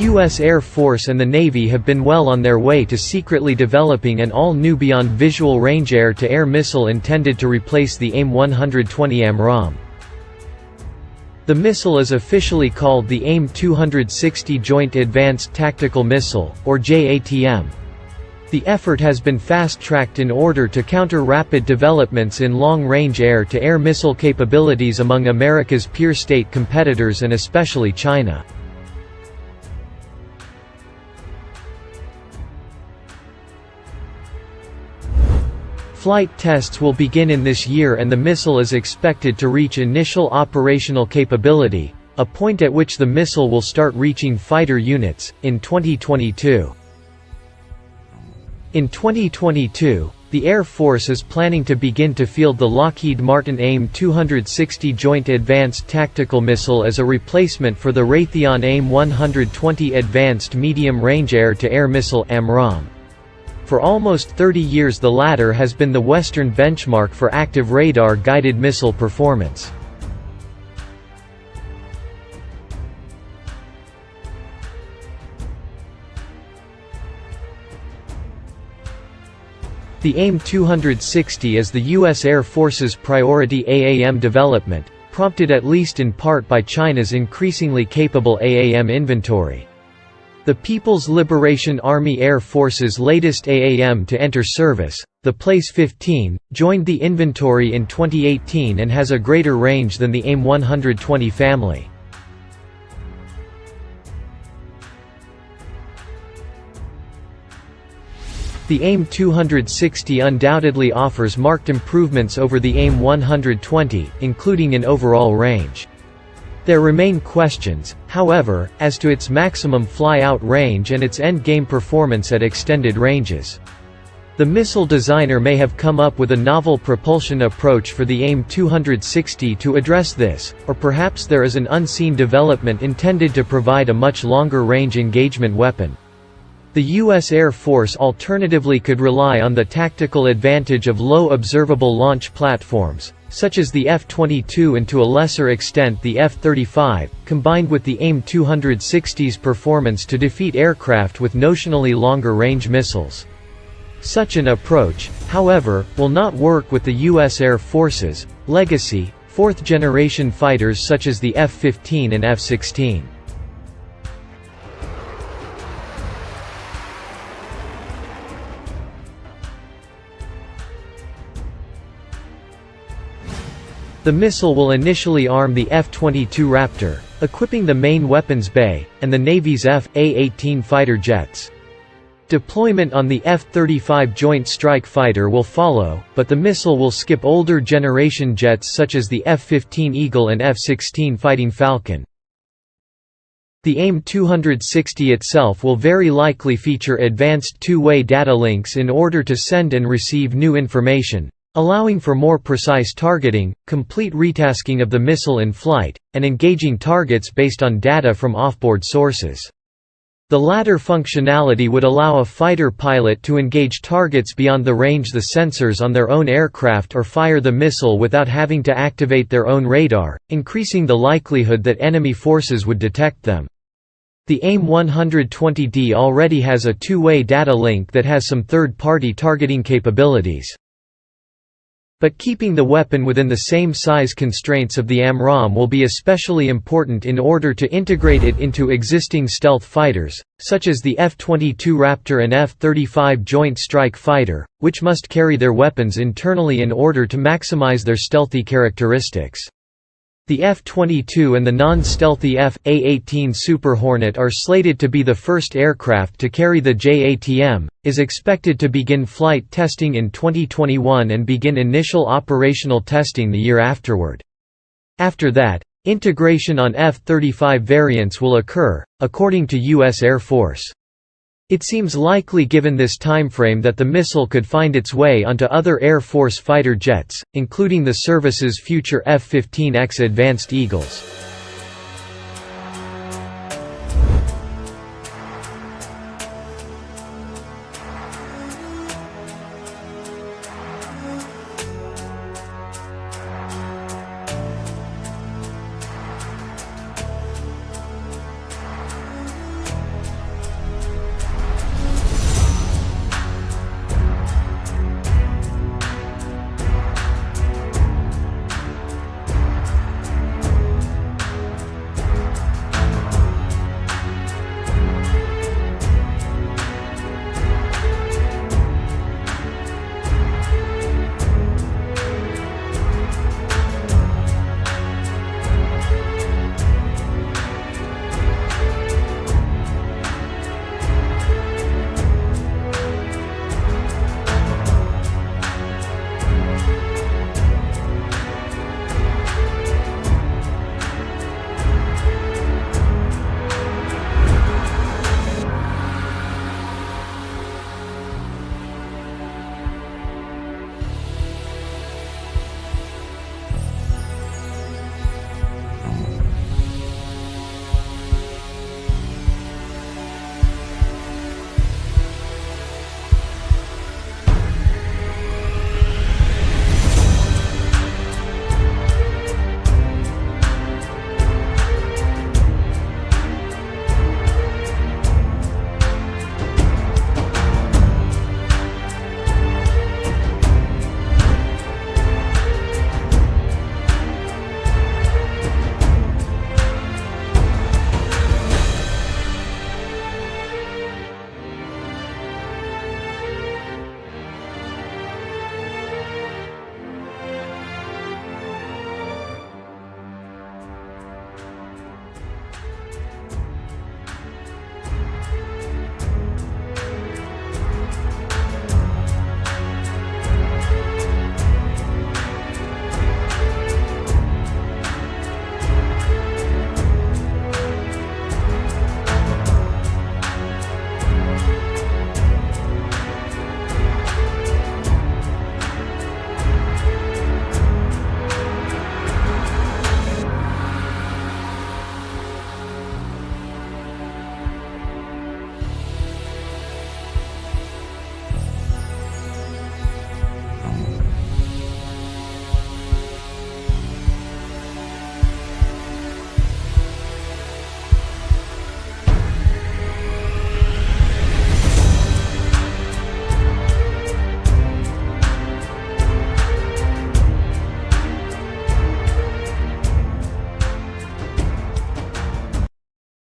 U.S. Air Force and the Navy have been well on their way to secretly developing an all-new beyond visual range air-to-air missile intended to replace the AIM-120 AMRAAM. The missile is officially called the AIM-260 Joint Advanced Tactical Missile, or JATM. The effort has been fast-tracked in order to counter rapid developments in long-range air-to-air missile capabilities among America's peer state competitors and especially China. Flight tests will begin in this year and the missile is expected to reach initial operational capability, a point at which the missile will start reaching fighter units, in 2022. In 2022, the Air Force is planning to begin to field the Lockheed Martin AIM-260 Joint Advanced Tactical Missile as a replacement for the Raytheon AIM-120 Advanced Medium Range Air-to-Air Missile AMRAAM. For almost 30 years the latter has been the Western benchmark for active radar-guided missile performance. The AIM-260 is the U.S. Air Force's priority AAM development, prompted at least in part by China's increasingly capable AAM inventory. The People's Liberation Army Air Force's latest AAM to enter service, the PLACE-15, joined the inventory in 2018 and has a greater range than the AIM-120 family. The AIM-260 undoubtedly offers marked improvements over the AIM-120, including in overall range. There remain questions, however, as to its maximum fly-out range and its endgame performance at extended ranges. The missile designer may have come up with a novel propulsion approach for the AIM-260 to address this, or perhaps there is an unseen development intended to provide a much longer-range engagement weapon. The U.S. Air Force alternatively could rely on the tactical advantage of low observable launch platforms, such as the F-22 and to a lesser extent the F-35, combined with the AIM-260's performance to defeat aircraft with notionally longer-range missiles. Such an approach, however, will not work with the U.S. Air Force's legacy, fourth-generation fighters such as the F-15 and F-16. The missile will initially arm the F-22 Raptor, equipping the main weapons bay, and the Navy's F/A-18 fighter jets. Deployment on the F-35 Joint Strike Fighter will follow, but the missile will skip older generation jets such as the F-15 Eagle and F-16 Fighting Falcon. The AIM-260 itself will very likely feature advanced two-way data links in order to send and receive new information, allowing for more precise targeting, complete retasking of the missile in flight, and engaging targets based on data from offboard sources. The latter functionality would allow a fighter pilot to engage targets beyond the range the sensors on their own aircraft or fire the missile without having to activate their own radar, increasing the likelihood that enemy forces would detect them. The AIM-120D already has a two-way data link that has some third-party targeting capabilities. But keeping the weapon within the same size constraints of the AMRAAM will be especially important in order to integrate it into existing stealth fighters, such as the F-22 Raptor and F-35 Joint Strike Fighter, which must carry their weapons internally in order to maximize their stealthy characteristics. The F-22 and the non-stealthy F/A-18 Super Hornet are slated to be the first aircraft to carry the JATM, is expected to begin flight testing in 2021 and begin initial operational testing the year afterward. After that, integration on F-35 variants will occur, according to U.S. Air Force. It seems likely given this timeframe that the missile could find its way onto other Air Force fighter jets, including the service's future F-15X Advanced Eagles.